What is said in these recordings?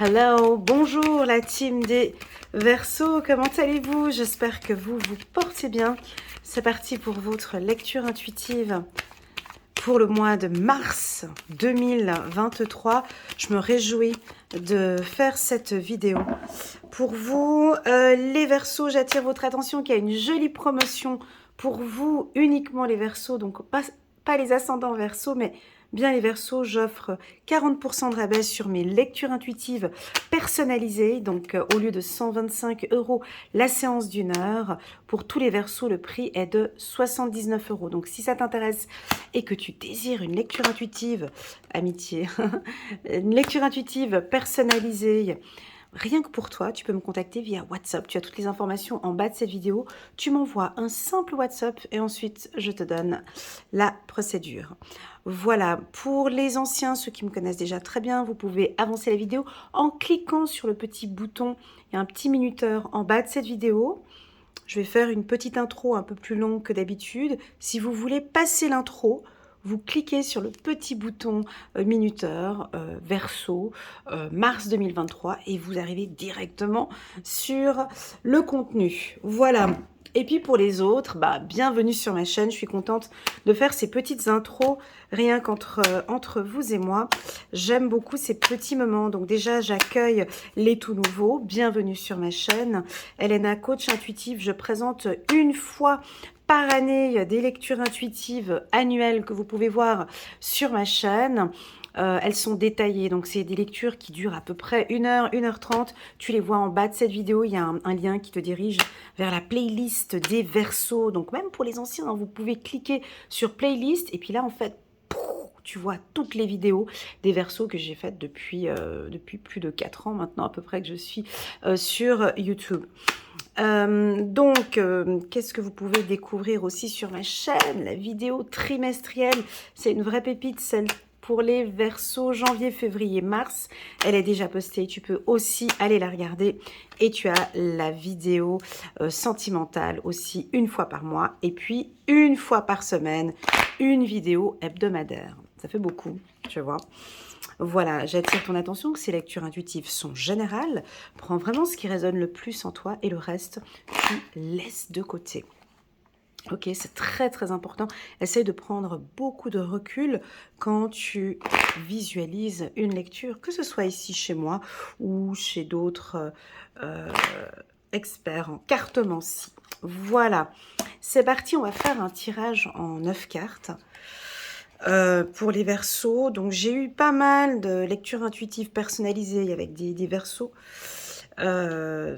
Hello, bonjour la team des Verseaux, comment allez-vous? J'espère que vous vous portez bien. C'est parti pour votre lecture intuitive pour le mois de mars 2023. Je me réjouis de faire cette vidéo. Pour vous, les Verseaux, j'attire votre attention qu'il y a une jolie promotion pour vous, uniquement les Verseaux, donc pas les ascendants Verseaux, mais bien les Verseaux. J'offre 40% de rabais sur mes lectures intuitives personnalisées, donc au lieu de 125 € la séance d'une heure, pour tous les Verseaux, le prix est de 79 €. Donc si ça t'intéresse et que tu désires une lecture intuitive, amitié, une lecture intuitive personnalisée, rien que pour toi, tu peux me contacter via WhatsApp. Tu as toutes les informations en bas de cette vidéo. Tu m'envoies un simple WhatsApp et ensuite je te donne la procédure. Voilà, pour les anciens, ceux qui me connaissent déjà très bien, vous pouvez avancer la vidéo en cliquant sur le petit bouton. Il y a un petit minuteur en bas de cette vidéo. Je vais faire une petite intro un peu plus longue que d'habitude. Si vous voulez passer l'intro, vous cliquez sur le petit bouton minuteur, Verseau, mars 2023, et vous arrivez directement sur le contenu. Voilà. Et puis pour les autres, bienvenue sur ma chaîne. Je suis contente de faire ces petites intros, rien entre vous et moi. J'aime beaucoup ces petits moments. Donc déjà, j'accueille les tout nouveaux. Bienvenue sur ma chaîne. Elena, coach intuitive. Je présente une fois par année des lectures intuitives annuelles que vous pouvez voir sur ma chaîne. Elles sont détaillées, donc c'est des lectures qui durent à peu près 1 heure, 1 h 30. Tu les vois en bas de cette vidéo, il y a un lien qui te dirige vers la playlist des Verseaux. Donc même pour les anciens, vous pouvez cliquer sur playlist et puis là en fait, tu vois toutes les vidéos des Verseaux que j'ai faites depuis plus de 4 ans maintenant à peu près que je suis sur YouTube. Qu'est-ce que vous pouvez découvrir aussi sur ma chaîne? La vidéo trimestrielle, c'est une vraie pépite, celle pour les Verseaux janvier, février, mars. Elle est déjà postée, tu peux aussi aller la regarder. Et tu as la vidéo sentimentale aussi une fois par mois. Et puis une fois par semaine, une vidéo hebdomadaire. Ça fait beaucoup, tu vois. Voilà, j'attire ton attention que ces lectures intuitives sont générales. Prends vraiment ce qui résonne le plus en toi et le reste, tu laisses de côté. Ok, c'est très très important. Essaye de prendre beaucoup de recul quand tu visualises une lecture, que ce soit ici chez moi ou chez d'autres experts en cartomancie. Voilà, c'est parti, on va faire un tirage en 9 cartes. Pour les Verseaux, donc j'ai eu pas mal de lectures intuitives personnalisées avec des Verseaux.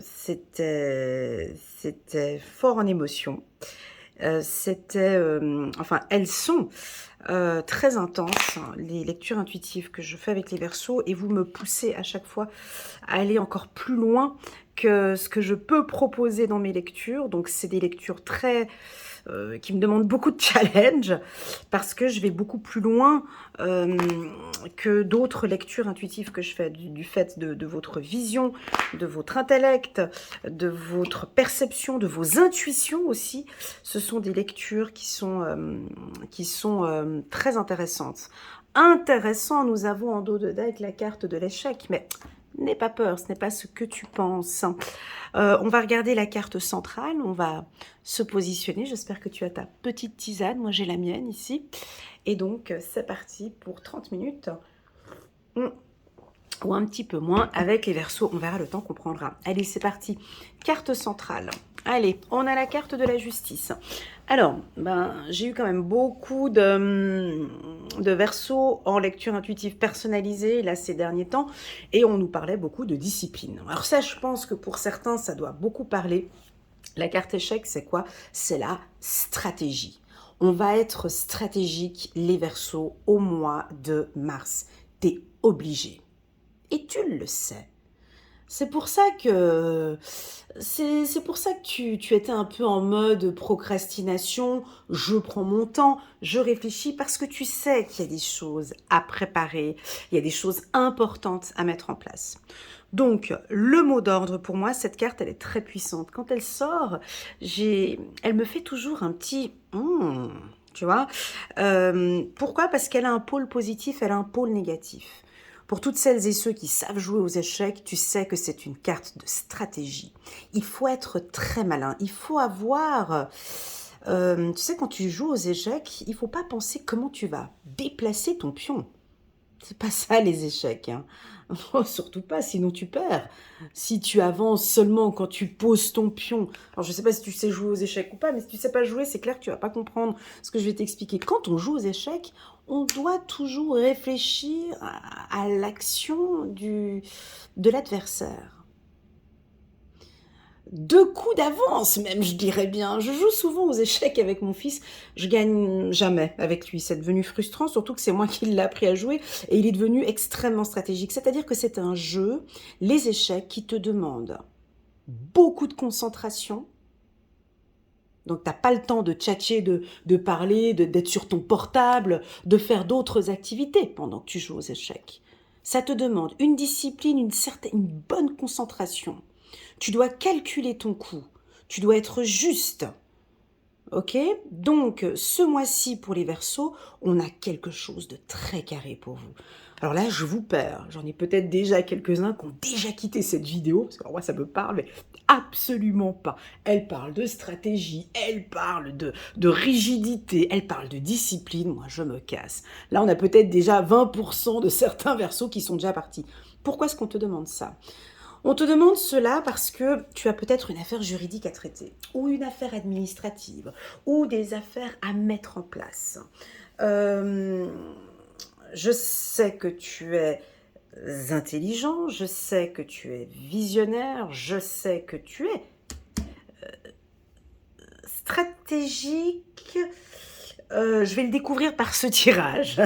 C'était fort en émotion. Elles sont très intenses, hein, les lectures intuitives que je fais avec les Verseaux, et vous me poussez à chaque fois à aller encore plus loin que ce que je peux proposer dans mes lectures. Donc c'est des lectures qui me demandent beaucoup de challenge parce que je vais beaucoup plus loin que d'autres lectures intuitives que je fais du fait de votre vision, de votre intellect, de votre perception, de vos intuitions aussi. Ce sont des lectures qui sont très intéressantes. Intéressant, nous avons en dos de deck la carte de l'échec, mais n'aie pas peur, ce n'est pas ce que tu penses. On va regarder la carte centrale, on va se positionner. J'espère que tu as ta petite tisane, moi j'ai la mienne ici. Et donc, c'est parti pour 30 minutes, ou un petit peu moins, avec les Verseaux. On verra le temps qu'on prendra. Allez, c'est parti. Carte centrale. Allez, on a la carte de la justice. Alors, j'ai eu quand même beaucoup de Verseaux en lecture intuitive personnalisée, là, ces derniers temps, et on nous parlait beaucoup de discipline. Alors ça, je pense que pour certains, ça doit beaucoup parler. La carte échec, c'est quoi? C'est la stratégie. On va être stratégique, les Verseaux, au mois de mars. T'es obligé. Et tu le sais. C'est pour ça que tu étais un peu en mode procrastination. Je prends mon temps, je réfléchis parce que tu sais qu'il y a des choses à préparer, il y a des choses importantes à mettre en place. Donc, le mot d'ordre pour moi, cette carte, elle est très puissante. Quand elle sort, elle me fait toujours un petit tu vois. Pourquoi? Parce qu'elle a un pôle positif, elle a un pôle négatif. Pour toutes celles et ceux qui savent jouer aux échecs, tu sais que c'est une carte de stratégie. Il faut être très malin. Il faut avoir... tu sais, quand tu joues aux échecs, il ne faut pas penser comment tu vas déplacer ton pion. C'est pas ça les échecs, hein. Oh, surtout pas, sinon tu perds. Si tu avances seulement quand tu poses ton pion. Alors je sais pas si tu sais jouer aux échecs ou pas, mais si tu sais pas jouer, c'est clair que tu vas pas comprendre ce que je vais t'expliquer. Quand on joue aux échecs, on doit toujours réfléchir à l'action de l'adversaire. 2 coups d'avance même, je dirais bien. Je joue souvent aux échecs avec mon fils, je gagne jamais avec lui. C'est devenu frustrant, surtout que c'est moi qui l'ai appris à jouer et il est devenu extrêmement stratégique. C'est-à-dire que c'est un jeu, les échecs, qui te demandent beaucoup de concentration. Donc, tu n'as pas le temps de tchatcher, de parler, d'être sur ton portable, de faire d'autres activités pendant que tu joues aux échecs. Ça te demande une discipline, une bonne concentration. Tu dois calculer ton coup. Tu dois être juste. Ok? Donc, ce mois-ci, pour les Verseaux, on a quelque chose de très carré pour vous. Alors là, je vous perds. J'en ai peut-être déjà quelques-uns qui ont déjà quitté cette vidéo, parce que moi, ça me parle, mais absolument pas. Elle parle de stratégie, elle parle de rigidité, elle parle de discipline. Moi, je me casse. Là, on a peut-être déjà 20% de certains Verseaux qui sont déjà partis. Pourquoi est-ce qu'on te demande ça? On te demande cela parce que tu as peut-être une affaire juridique à traiter, ou une affaire administrative, ou des affaires à mettre en place. Je sais que tu es intelligent, je sais que tu es visionnaire, je sais que tu es stratégique. Je vais le découvrir par ce tirage.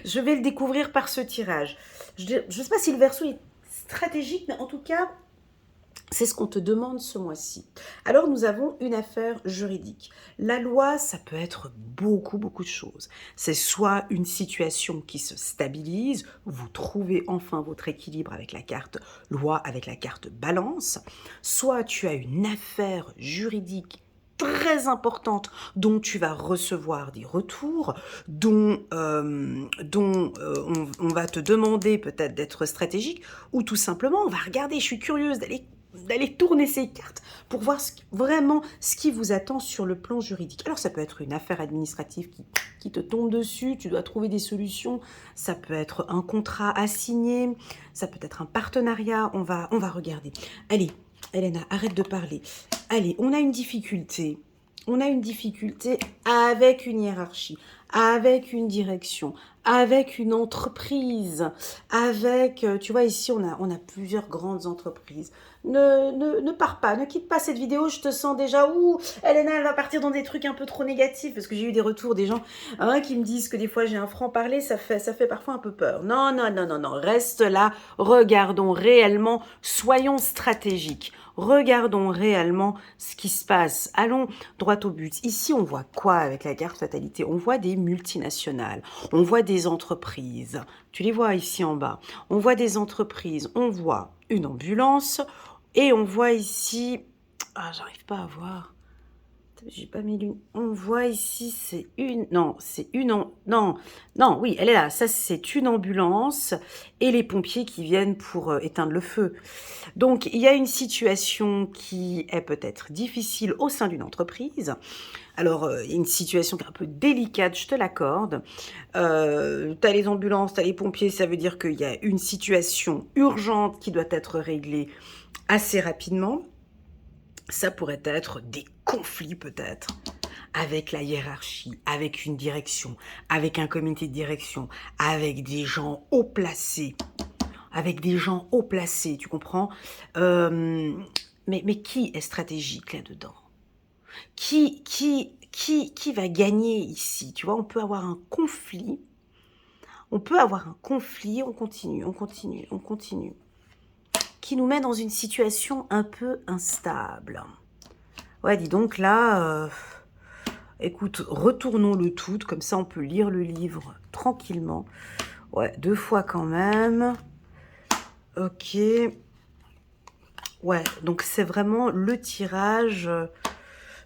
Je vais le découvrir par ce tirage. Je ne sais pas si le Verseau est stratégique, mais en tout cas, c'est ce qu'on te demande ce mois-ci. Alors, nous avons une affaire juridique. La loi, ça peut être beaucoup de choses. C'est soit une situation qui se stabilise, vous trouvez enfin votre équilibre avec la carte loi, avec la carte balance, soit tu as une affaire juridique très importante dont tu vas recevoir des retours, dont on va te demander peut-être d'être stratégique, ou tout simplement on va regarder, je suis curieuse d'aller tourner ces cartes pour voir vraiment ce qui vous attend sur le plan juridique. Alors ça peut être une affaire administrative qui te tombe dessus, tu dois trouver des solutions, ça peut être un contrat à signer, ça peut être un partenariat, on va regarder. Allez, Elena, arrête de parler. Allez, on a une difficulté. On a une difficulté avec une hiérarchie, avec une direction, avec une entreprise, avec... Tu vois, ici, on a plusieurs grandes entreprises. Ne pars pas, ne quitte pas cette vidéo, je te sens déjà... Ouh, Elena, elle va partir dans des trucs un peu trop négatifs, parce que j'ai eu des retours des gens qui me disent que des fois, j'ai un franc-parler, ça fait parfois un peu peur. Non, reste là, regardons réellement, soyons stratégiques. Regardons réellement ce qui se passe. Allons droit au but. Ici, on voit quoi avec la carte fatalité? On voit des multinationales, on voit des entreprises. Tu les vois ici en bas. On voit des entreprises, on voit une ambulance et on voit ici... Ah, j'arrive pas à voir. J'ai pas mis l'une. On voit ici, c'est une... Non, c'est une... Non, oui, elle est là. Ça, c'est une ambulance et les pompiers qui viennent pour éteindre le feu. Donc, il y a une situation qui est peut-être difficile au sein d'une entreprise. Alors, il y a une situation qui est un peu délicate, je te l'accorde. Tu as les ambulances, tu as les pompiers, ça veut dire qu'il y a une situation urgente qui doit être réglée assez rapidement. Ça pourrait être des conflits peut-être avec la hiérarchie, avec une direction, avec un comité de direction, avec des gens haut placés. Avec des gens haut placés, tu comprends? Mais qui est stratégique là-dedans? Qui va gagner ici? Tu vois, on peut avoir un conflit. On continue. Qui nous met dans une situation un peu instable. Ouais, dis donc, là, écoute, retournons le tout, comme ça on peut lire le livre tranquillement. Ouais, 2 fois quand même. Ok. Ouais, donc c'est vraiment le tirage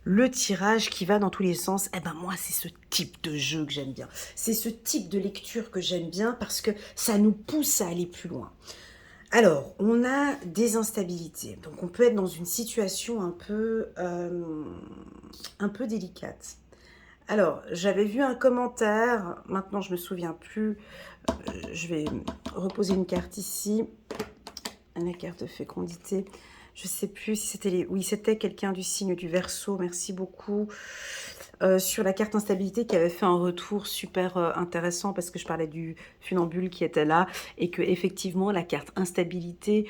le tirage qui va dans tous les sens. Eh ben moi, c'est ce type de jeu que j'aime bien. C'est ce type de lecture que j'aime bien parce que ça nous pousse à aller plus loin. Alors, on a des instabilités. Donc, on peut être dans une situation un peu délicate. Alors, j'avais vu un commentaire. Maintenant, je me souviens plus. Je vais reposer une carte ici. La carte fécondité. Je sais plus si c'était les... Oui, c'était quelqu'un du signe du Verseau. Merci beaucoup. Sur la carte instabilité qui avait fait un retour super intéressant parce que je parlais du funambule qui était là et que effectivement la carte instabilité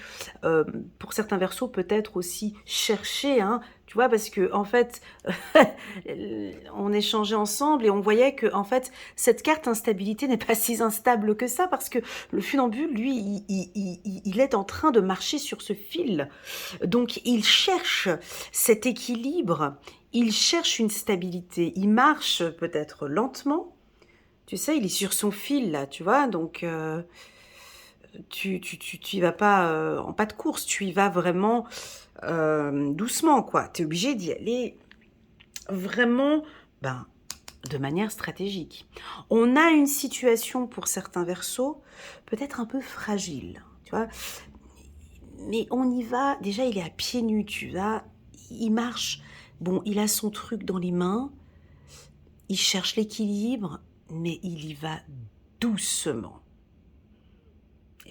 pour certains versos peut être aussi cherchée, hein, tu vois, parce que en fait on échangeait ensemble et on voyait que en fait cette carte instabilité n'est pas si instable que ça parce que le funambule lui il est en train de marcher sur ce fil, donc il cherche cet équilibre. Il cherche une stabilité, il marche peut-être lentement, tu sais, il est sur son fil là, tu vois, donc tu y vas pas en pas de course, tu y vas vraiment doucement, quoi. Tu es obligé d'y aller vraiment ben, de manière stratégique. On a une situation pour certains versos peut-être un peu fragile, tu vois, mais on y va, déjà il est à pieds nus, tu vois, il marche. Bon, il a son truc dans les mains, il cherche l'équilibre, mais il y va doucement.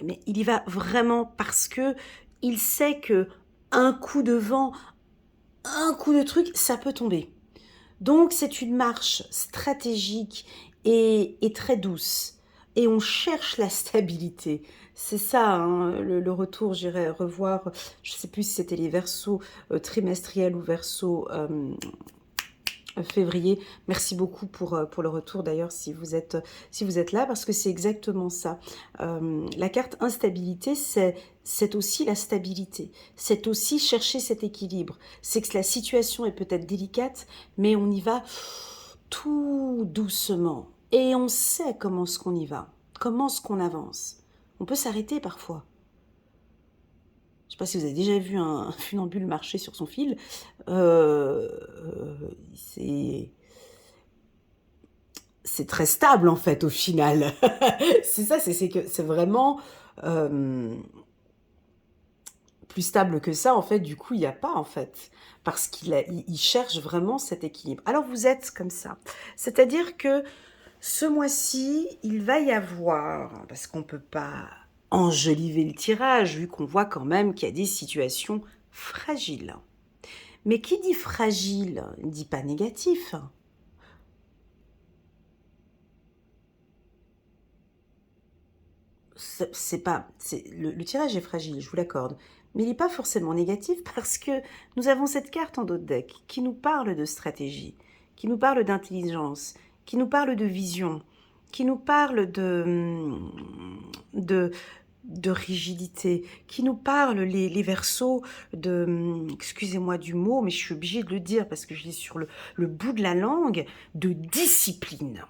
Mais il y va vraiment parce que il sait que un coup de vent, un coup de truc, ça peut tomber. Donc c'est une marche stratégique et très douce. Et on cherche la stabilité. C'est ça, hein, le retour, j'irai revoir, je ne sais plus si c'était les versos trimestriels ou versos février. Merci beaucoup pour le retour d'ailleurs si vous êtes là parce que c'est exactement ça. La carte instabilité, c'est aussi la stabilité. C'est aussi chercher cet équilibre. C'est que la situation est peut-être délicate, mais on y va tout doucement. Et on sait comment est-ce qu'on y va, comment est-ce qu'on avance. On peut s'arrêter parfois. Je ne sais pas si vous avez déjà vu un funambule marcher sur son fil. C'est très stable en fait au final. C'est ça, c'est que c'est vraiment plus stable que ça en fait. Du coup, il n'y a pas en fait parce il cherche vraiment cet équilibre. Alors vous êtes comme ça, c'est-à-dire que ce mois-ci, il va y avoir, parce qu'on ne peut pas enjoliver le tirage, vu qu'on voit quand même qu'il y a des situations fragiles. Mais qui dit fragile, ne dit pas négatif. Le tirage est fragile, je vous l'accorde. Mais il n'est pas forcément négatif parce que nous avons cette carte en dos de deck qui nous parle de stratégie, qui nous parle d'intelligence, qui nous parle de vision, qui nous parle de rigidité, qui nous parle, les versos, excusez-moi du mot, mais je suis obligée de le dire parce que je l'ai sur le bout de la langue, de discipline.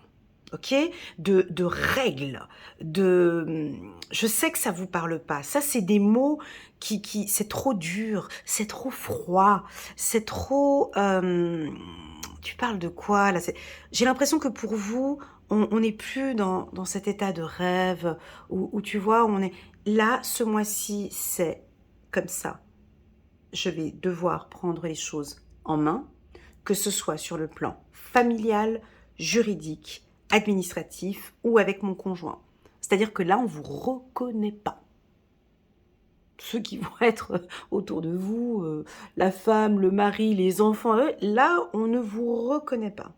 Ok, de règles, je sais que ça vous parle pas. Ça, c'est des mots c'est trop dur, c'est trop froid, c'est trop. Tu parles de quoi là? J'ai l'impression que pour vous, on n'est plus dans cet état de rêve où tu vois, on est là. Ce mois-ci, c'est comme ça. Je vais devoir prendre les choses en main, que ce soit sur le plan familial, juridique, administratif ou avec mon conjoint. C'est-à-dire que là, on ne vous reconnaît pas. Ceux qui vont être autour de vous, la femme, le mari, les enfants, là, on ne vous reconnaît pas.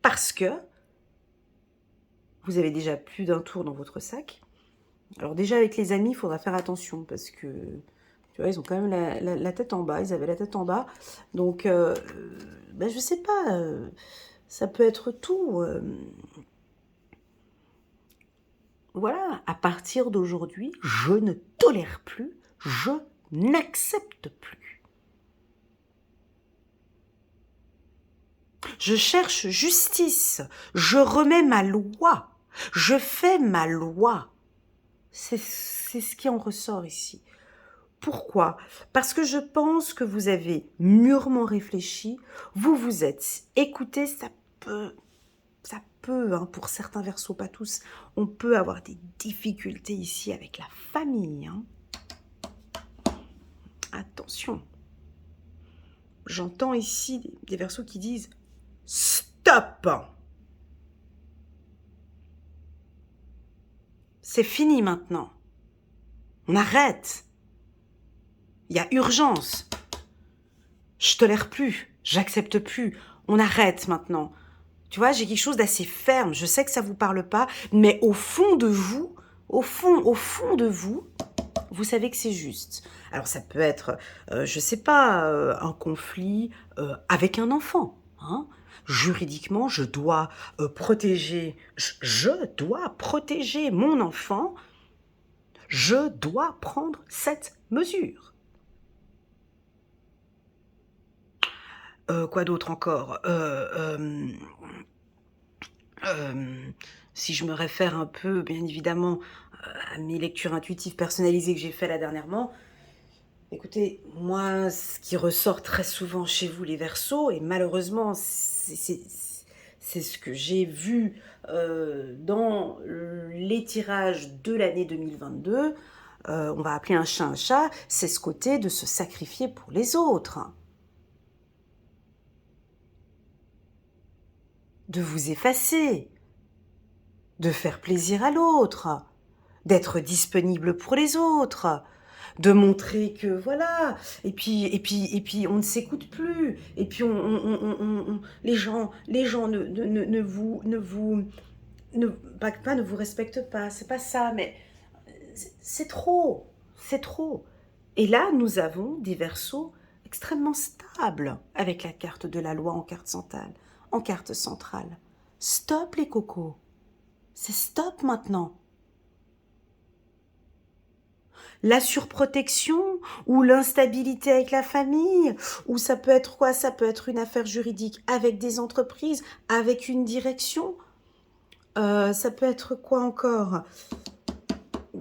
Parce que vous avez déjà plus d'un tour dans votre sac. Alors déjà, avec les amis, il faudra faire attention parce que, tu vois, ils ont quand même la tête en bas. Ils avaient la tête en bas. Donc, ben, je sais pas... ça peut être tout. Voilà, à partir d'aujourd'hui, je ne tolère plus, je n'accepte plus. Je cherche justice, je remets ma loi, je fais ma loi. C'est ce qui en ressort ici. Pourquoi? Parce que je pense que vous avez mûrement réfléchi, vous vous êtes écouté, ça peut, hein, pour certains versos, pas tous, on peut avoir des difficultés ici avec la famille. Hein. Attention. J'entends ici des versos qui disent « Stop !» C'est fini maintenant. On arrête. Il y a urgence. Je tolère plus. J'accepte plus. On arrête maintenant. Tu vois, j'ai quelque chose d'assez ferme. Je sais que ça vous parle pas, mais au fond de vous, au fond de vous, vous savez que c'est juste. Alors ça peut être, je sais pas, un conflit avec un enfant. Hein. Juridiquement, je dois protéger, je dois protéger mon enfant. Je dois prendre cette mesure. Quoi d'autre encore? Si je me réfère un peu, bien évidemment, à mes lectures intuitives personnalisées que j'ai fait là dernièrement, écoutez, moi, ce qui ressort très souvent chez vous, les Verseaux, et malheureusement, c'est ce que j'ai vu dans les tirages de l'année 2022, on va appeler un chat, c'est ce côté de se sacrifier pour les autres. De vous effacer, de faire plaisir à l'autre, d'être disponible pour les autres, de montrer que voilà, et puis on ne s'écoute plus, et puis les gens pas ne vous respectent pas, c'est pas ça, mais c'est trop, c'est trop. Et là, nous avons des versos extrêmement stables avec la carte de la loi en carte centrale. Stop les cocos, c'est stop maintenant. La surprotection ou l'instabilité avec la famille, ou ça peut être quoi? Ça peut être une affaire juridique avec des entreprises, avec une direction. Ça peut être quoi encore?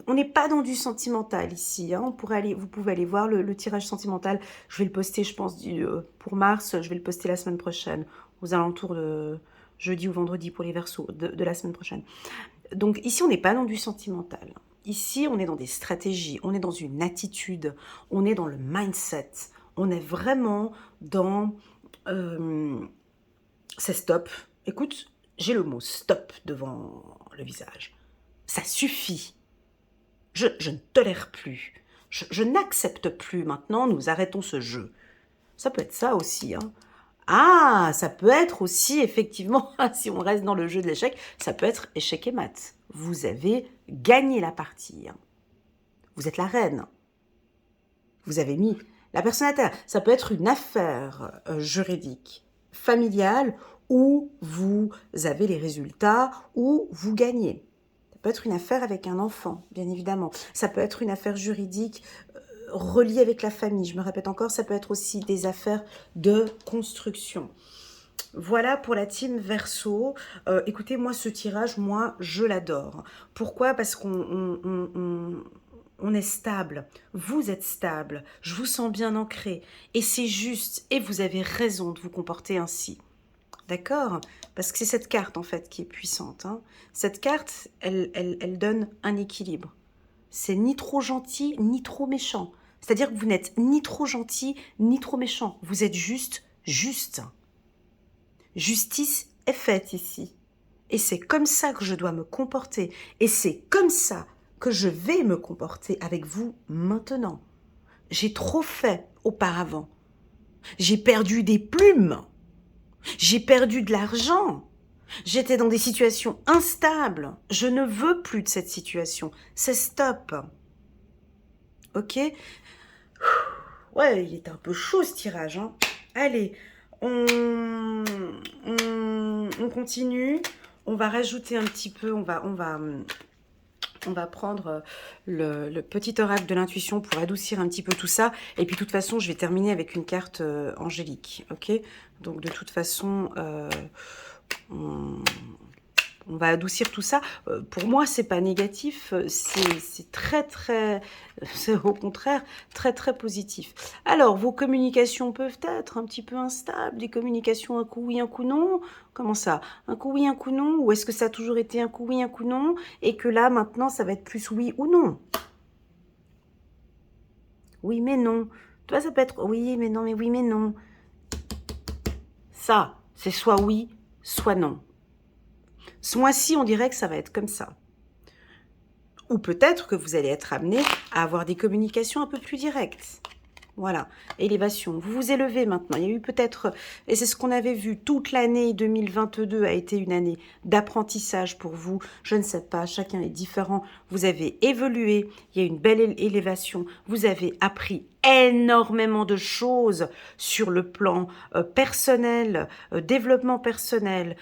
On n'est pas dans du sentimental ici. Hein. Vous pouvez aller voir le tirage sentimental. Je vais le poster, je pense, pour mars. Je vais le poster la semaine prochaine, aux alentours de jeudi ou vendredi pour les Verseaux de la semaine prochaine. Donc ici, on n'est pas dans du sentimental. Ici, on est dans des stratégies, on est dans une attitude, on est dans le mindset. On est vraiment dans... c'est stop. Écoute, j'ai le mot stop devant le visage. Ça suffit. Je ne tolère plus. Je n'accepte plus maintenant, nous arrêtons ce jeu. Ça peut être ça aussi. Hein. Ah, ça peut être aussi, effectivement, si on reste dans le jeu de l'échec, ça peut être échec et mat. Vous avez gagné la partie. Hein. Vous êtes la reine. Vous avez mis la personne à terre. Ça peut être une affaire juridique, familiale, où vous avez les résultats, où vous gagnez. Ça peut être une affaire avec un enfant, bien évidemment. Ça peut être une affaire juridique reliée avec la famille. Je me répète encore, ça peut être aussi des affaires de construction. Voilà pour la team Verseau. Écoutez, moi, ce tirage, moi, je l'adore. Pourquoi? Parce qu'on est stable. Vous êtes stable. Je vous sens bien ancré. Et c'est juste. Et vous avez raison de vous comporter ainsi. D'accord? Parce que c'est cette carte, en fait, qui est puissante. Hein. Cette carte, elle donne un équilibre. C'est ni trop gentil, ni trop méchant. C'est-à-dire que vous n'êtes ni trop gentil, ni trop méchant. Vous êtes juste, juste. Justice est faite ici. Et c'est comme ça que je dois me comporter. Et c'est comme ça que je vais me comporter avec vous maintenant. J'ai trop fait auparavant. J'ai perdu des plumes. J'ai perdu de l'argent. J'étais dans des situations instables. Je ne veux plus de cette situation. C'est stop. Ok? Ouais, il est un peu chaud ce tirage. Hein. Allez, on continue. On va rajouter un petit peu. On va prendre le petit oracle de l'intuition pour adoucir un petit peu tout ça. Et puis, de toute façon, je vais terminer avec une carte angélique. Ok? Donc, de toute façon, On va adoucir tout ça. Pour moi, c'est pas négatif, c'est très, très, c'est au contraire très, très positif. Alors, vos communications peuvent être un petit peu instables, des communications un coup oui, un coup non. Comment ça? Un coup oui, un coup non? Ou est-ce que ça a toujours été un coup oui, un coup non? Et que là, maintenant, ça va être plus oui ou non? Oui, mais non. Toi, ça peut être oui, mais non, mais oui, mais non. Ça, c'est soit oui, soit non. Ce mois-ci, on dirait que ça va être comme ça. Ou peut-être que vous allez être amené à avoir des communications un peu plus directes. Voilà, élévation. Vous vous élevez maintenant. Il y a eu peut-être, et c'est ce qu'on avait vu, toute l'année 2022 a été une année d'apprentissage pour vous. Je ne sais pas, chacun est différent. Vous avez évolué, il y a une belle élévation. Vous avez appris énormément de choses sur le plan personnel, développement personnel,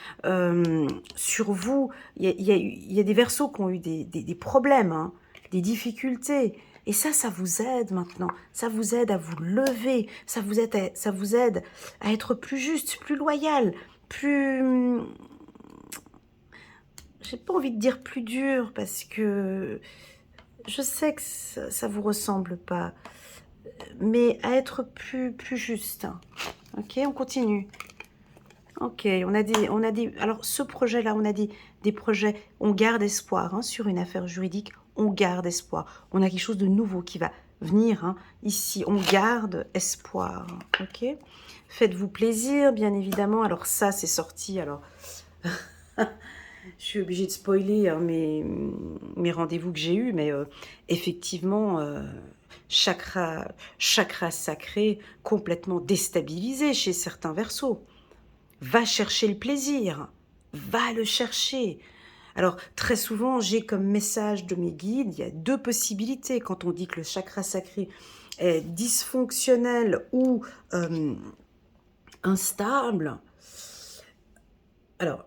sur vous. Il y a des Verseaux qui ont eu des problèmes, hein, des difficultés. Et ça vous aide maintenant. Ça vous aide à vous lever. Ça vous aide à être plus juste, plus loyal, plus... J'ai pas envie de dire plus dur parce que je sais que ça vous ressemble pas. Mais à être plus juste. Ok, on continue. Ok, on a dit, alors ce projet-là, on a dit des projets, on garde espoir hein, sur une affaire juridique, on garde espoir. On a quelque chose de nouveau qui va venir hein, ici, on garde espoir. Ok, faites-vous plaisir, bien évidemment. Alors ça, c'est sorti, alors je suis obligée de spoiler hein, mes rendez-vous que j'ai eus, mais effectivement, chakra sacré complètement déstabilisé chez certains Verseaux. Va chercher le plaisir, va le chercher. Alors, très souvent, j'ai comme message de mes guides, il y a deux possibilités quand on dit que le chakra sacré est dysfonctionnel ou instable. Alors,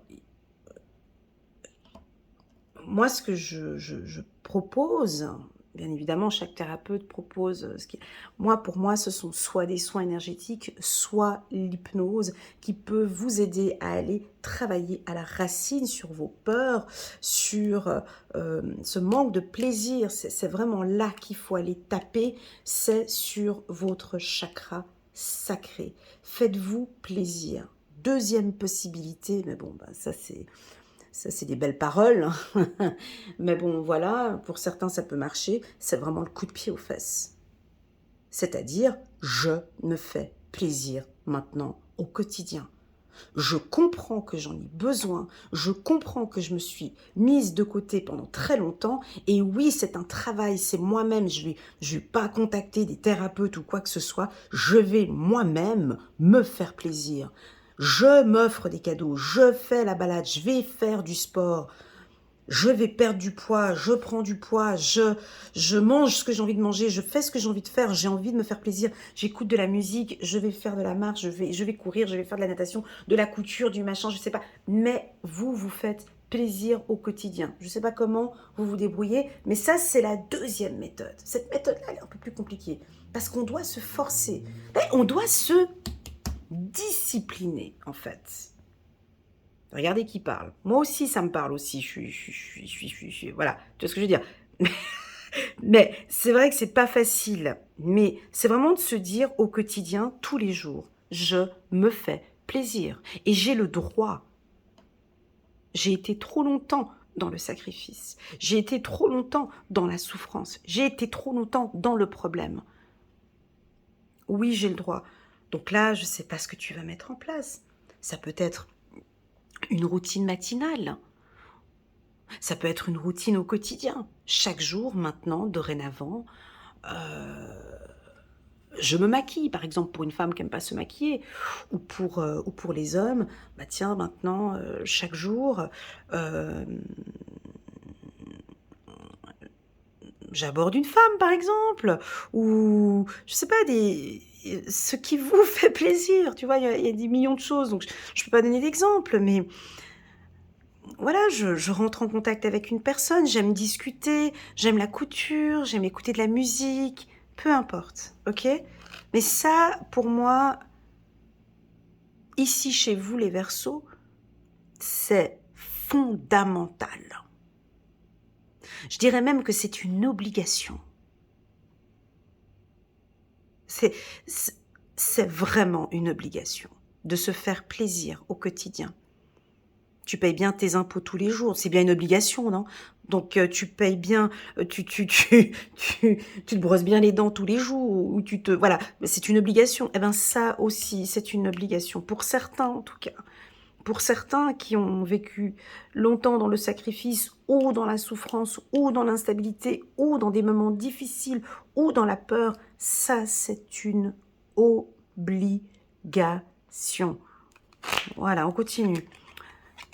moi, ce que je propose, bien évidemment, chaque thérapeute propose ce qui... pour moi, ce sont soit des soins énergétiques, soit l'hypnose qui peut vous aider à aller travailler à la racine sur vos peurs, sur ce manque de plaisir. C'est vraiment là qu'il faut aller taper, c'est sur votre chakra sacré. Faites-vous plaisir. Deuxième possibilité, mais bon, ça c'est des belles paroles, mais bon, voilà, pour certains ça peut marcher, c'est vraiment le coup de pied aux fesses. C'est-à-dire, je me fais plaisir maintenant au quotidien. Je comprends que j'en ai besoin, je comprends que je me suis mise de côté pendant très longtemps, et oui, c'est un travail, c'est moi-même, je vais pas contacter des thérapeutes ou quoi que ce soit, je vais moi-même me faire plaisir. Je m'offre des cadeaux, je fais la balade, je vais faire du sport, je vais perdre du poids, je prends du poids, je mange ce que j'ai envie de manger, je fais ce que j'ai envie de faire, j'ai envie de me faire plaisir, j'écoute de la musique, je vais faire de la marche, je vais courir, je vais faire de la natation, de la couture, du machin, je sais pas. Mais vous, vous faites plaisir au quotidien. Je sais pas comment vous vous débrouillez, mais ça, c'est la deuxième méthode. Cette méthode-là, elle est un peu plus compliquée parce qu'on doit se forcer. On doit se discipliner, en fait. Regardez qui parle. Moi aussi, ça me parle aussi. Voilà, tu vois ce que je veux dire. Mais c'est vrai que c'est pas facile. Mais c'est vraiment de se dire au quotidien, tous les jours, je me fais plaisir. Et j'ai le droit. J'ai été trop longtemps dans le sacrifice. J'ai été trop longtemps dans la souffrance. J'ai été trop longtemps dans le problème. Oui, j'ai le droit. Donc là, je ne sais pas ce que tu vas mettre en place. Ça peut être une routine matinale. Ça peut être une routine au quotidien. Chaque jour, maintenant, dorénavant, je me maquille, par exemple, pour une femme qui n'aime pas se maquiller, ou pour les hommes, bah tiens, maintenant, chaque jour, euh, j'aborde une femme, par exemple, ou, je sais pas, ce qui vous fait plaisir, tu vois, il y a des millions de choses, donc je peux pas donner d'exemple, mais voilà, je rentre en contact avec une personne, j'aime discuter, j'aime la couture, j'aime écouter de la musique, peu importe, ok? Mais ça, pour moi, ici chez vous les Verseaux, c'est fondamental. Je dirais même que c'est une obligation. C'est vraiment une obligation de se faire plaisir au quotidien. Tu payes bien tes impôts tous les jours, c'est bien une obligation, non? Donc tu payes bien, tu te brosses bien les dents tous les jours, ou voilà, c'est une obligation. Eh bien ça aussi, c'est une obligation, pour certains en tout cas. Pour certains qui ont vécu longtemps dans le sacrifice, ou dans la souffrance, ou dans l'instabilité, ou dans des moments difficiles, ou dans la peur, ça c'est une obligation. Voilà, on continue.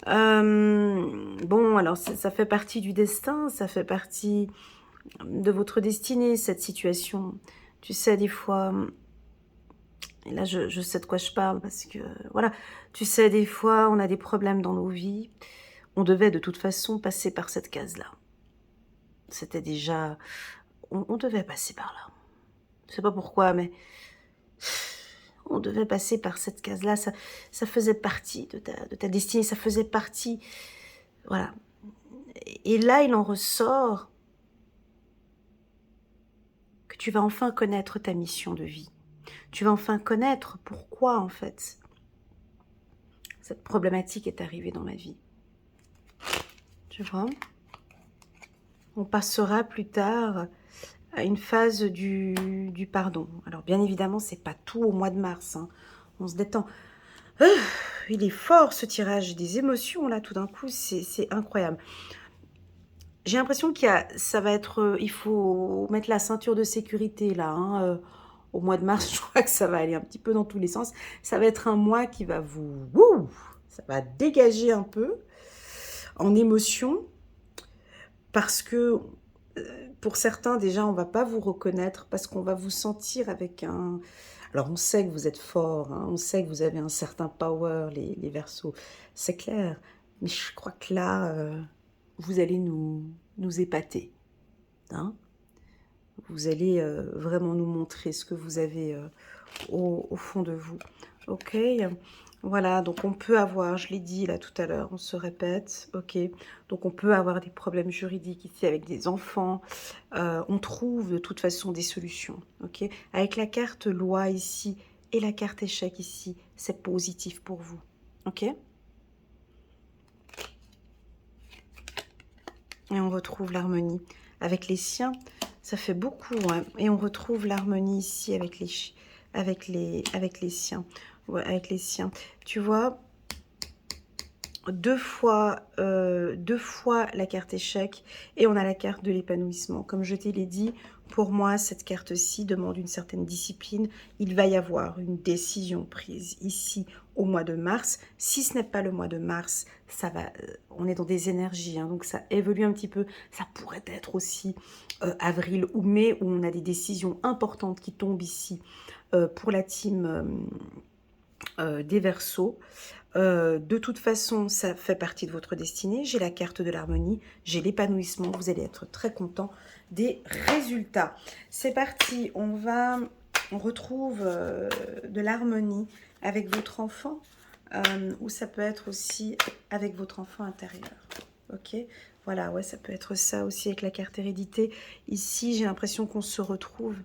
Bon, alors ça fait partie du destin, ça fait partie de votre destinée, cette situation. Tu sais, des fois, et là je sais de quoi je parle parce que, voilà, tu sais, des fois on a des problèmes dans nos vies, on devait de toute façon passer par cette case-là. C'était déjà, on devait passer par là. Je sais pas pourquoi, mais on devait passer par cette case-là, ça faisait partie de ta destinée, ça faisait partie, voilà. Et là, il en ressort que tu vas enfin connaître ta mission de vie. Tu vas enfin connaître pourquoi, en fait, cette problématique est arrivée dans ma vie. Tu vois? On passera plus tard à une phase du pardon. Alors, bien évidemment, c'est pas tout au mois de mars, hein. On se détend. Il est fort, ce tirage. Des émotions, là, tout d'un coup, c'est incroyable. J'ai l'impression ça va être... il faut mettre la ceinture de sécurité, là, hein, au mois de mars, je crois que ça va aller un petit peu dans tous les sens. Ça va être un mois qui va ça va dégager un peu en émotion, parce que pour certains, déjà, on ne va pas vous reconnaître, parce qu'on va vous sentir avec un... Alors, on sait que vous êtes fort, hein, on sait que vous avez un certain power, les Verseaux, c'est clair. Mais je crois que là, vous allez nous épater. Hein, vous allez vraiment nous montrer ce que vous avez au fond de vous. Ok, voilà, donc on peut avoir, je l'ai dit là tout à l'heure, on se répète, ok, donc on peut avoir des problèmes juridiques ici avec des enfants, on trouve de toute façon des solutions, ok. Avec la carte loi ici et la carte échec ici, c'est positif pour vous, ok. Et on retrouve l'harmonie avec les siens. Ça fait beaucoup, hein. Et on retrouve l'harmonie ici avec les siens. Ouais, avec les siens. Tu vois, deux fois la carte échec, et on a la carte de l'épanouissement. Comme je te l'ai dit, pour moi, cette carte-ci demande une certaine discipline. Il va y avoir une décision prise ici au mois de mars. Si ce n'est pas le mois de mars, ça va, on est dans des énergies, hein, donc ça évolue un petit peu. Ça pourrait être aussi avril ou mai, où on a des décisions importantes qui tombent ici pour la team des Verseaux. De toute façon, ça fait partie de votre destinée. J'ai la carte de l'harmonie, j'ai l'épanouissement. Vous allez être très content des résultats. C'est parti, on retrouve de l'harmonie avec votre enfant, ou ça peut être aussi avec votre enfant intérieur. Ok, voilà, ouais, ça peut être ça aussi avec la carte hérédité. Ici, j'ai l'impression qu'on se retrouve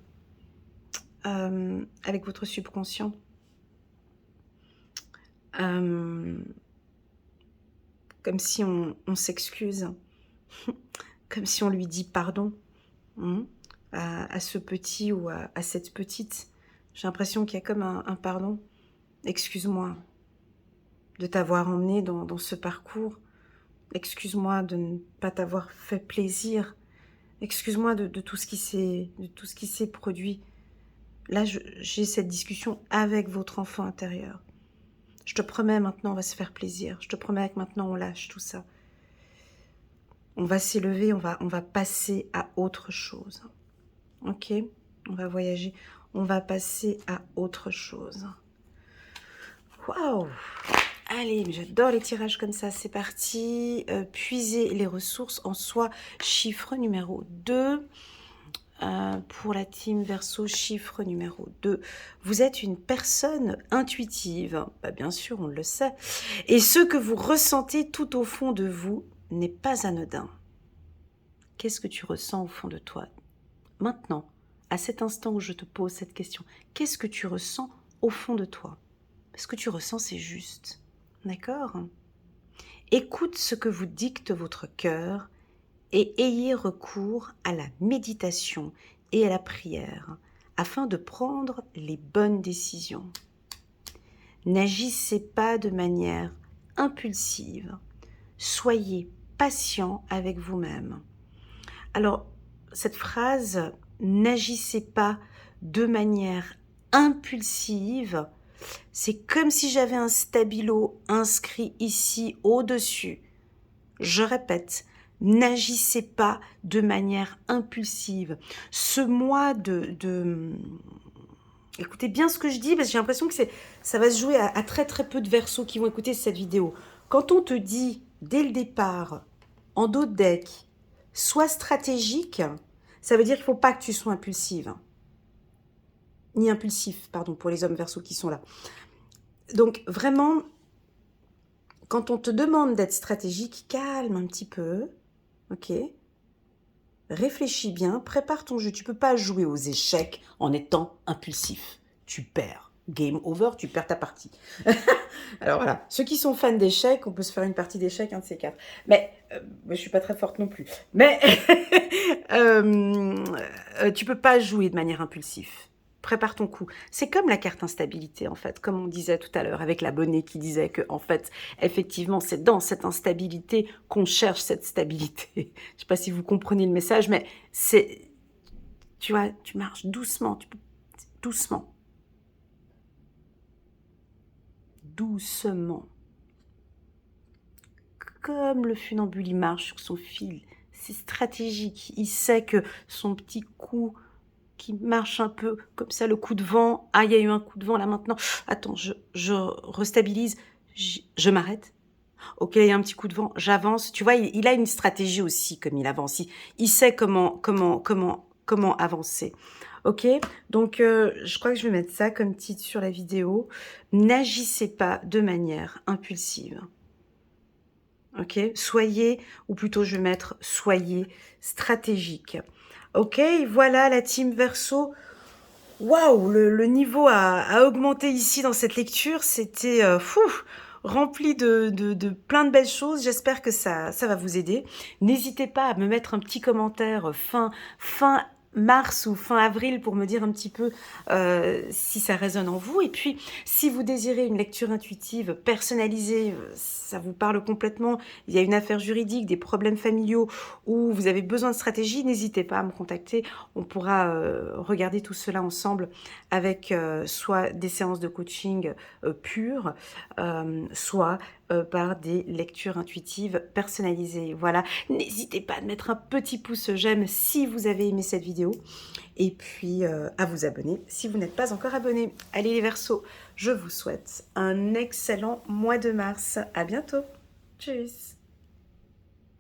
avec votre subconscient. Comme si on s'excuse, comme si on lui dit pardon à ce petit ou à cette petite. J'ai l'impression qu'il y a comme un pardon. Excuse-moi de t'avoir emmené dans ce parcours. Excuse-moi de ne pas t'avoir fait plaisir. Excuse-moi de tout ce qui s'est produit. Là, j'ai cette discussion avec votre enfant intérieur. Je te promets, maintenant, on va se faire plaisir. Je te promets que maintenant, on lâche tout ça. On va s'élever, on va passer à autre chose. Ok? On va voyager. On va passer à autre chose. Waouh! Allez, j'adore les tirages comme ça. C'est parti. Puiser les ressources en soi. Chiffre numéro 2. pour la team Verseau, chiffre numéro 2. Vous êtes une personne intuitive. Bah, bien sûr, on le sait. Et ce que vous ressentez tout au fond de vous n'est pas anodin. Qu'est-ce que tu ressens au fond de toi? Maintenant, à cet instant où je te pose cette question, qu'est-ce que tu ressens au fond de toi? Ce que tu ressens, c'est juste. D'accord? Écoute ce que vous dicte votre cœur et ayez recours à la méditation et à la prière afin de prendre les bonnes décisions. N'agissez pas de manière impulsive. Soyez patient avec vous-même. Alors, cette phrase « n'agissez pas de manière impulsive », c'est comme si j'avais un stabilo inscrit ici au-dessus. Je répète, n'agissez pas de manière impulsive. Ce mois Écoutez bien ce que je dis, parce que j'ai l'impression que ça va se jouer à très très peu de Verseaux qui vont écouter cette vidéo. Quand on te dit, dès le départ, en dos de deck, sois stratégique, ça veut dire qu'il ne faut pas que tu sois impulsive. Ni impulsif, pardon, pour les hommes Verseaux qui sont là. Donc, vraiment, quand on te demande d'être stratégique, calme un petit peu, ok? Réfléchis bien, prépare ton jeu. Tu ne peux pas jouer aux échecs en étant impulsif. Tu perds. Game over, tu perds ta partie. Alors voilà, ceux qui sont fans d'échecs, on peut se faire une partie d'échecs, un de ces quatre. Mais je ne suis pas très forte non plus. Mais tu peux pas jouer de manière impulsive. Prépare ton coup. C'est comme la carte instabilité, en fait, comme on disait tout à l'heure avec l'abonné qui disait que, en fait, effectivement, c'est dans cette instabilité qu'on cherche cette stabilité. Je ne sais pas si vous comprenez le message, mais c'est, tu vois, tu marches doucement, doucement. Doucement. Comme le funambule, il marche sur son fil. C'est stratégique. Il sait que son petit coup qui marche un peu comme ça, le coup de vent. Ah, il y a eu un coup de vent là maintenant. Attends, je restabilise. Je m'arrête. Ok, il y a un petit coup de vent. J'avance. Tu vois, il a une stratégie aussi comme il avance. Il sait comment avancer. Ok, donc je crois que je vais mettre ça comme titre sur la vidéo. N'agissez pas de manière impulsive. Ok, soyez, ou plutôt je vais mettre soyez stratégique. Ok, voilà la team Verseau. Waouh, le niveau a augmenté ici dans cette lecture. C'était rempli de plein de belles choses. J'espère que ça va vous aider. N'hésitez pas à me mettre un petit commentaire fin mars ou fin avril pour me dire un petit peu si ça résonne en vous. Et puis, si vous désirez une lecture intuitive personnalisée, ça vous parle complètement, il y a une affaire juridique, des problèmes familiaux ou vous avez besoin de stratégie, n'hésitez pas à me contacter. On pourra regarder tout cela ensemble avec soit des séances de coaching pures, soit par des lectures intuitives personnalisées. Voilà, n'hésitez pas à mettre un petit pouce j'aime si vous avez aimé cette vidéo et puis à vous abonner si vous n'êtes pas encore abonné. Allez les Verseaux, je vous souhaite un excellent mois de mars. À bientôt. Tchuss.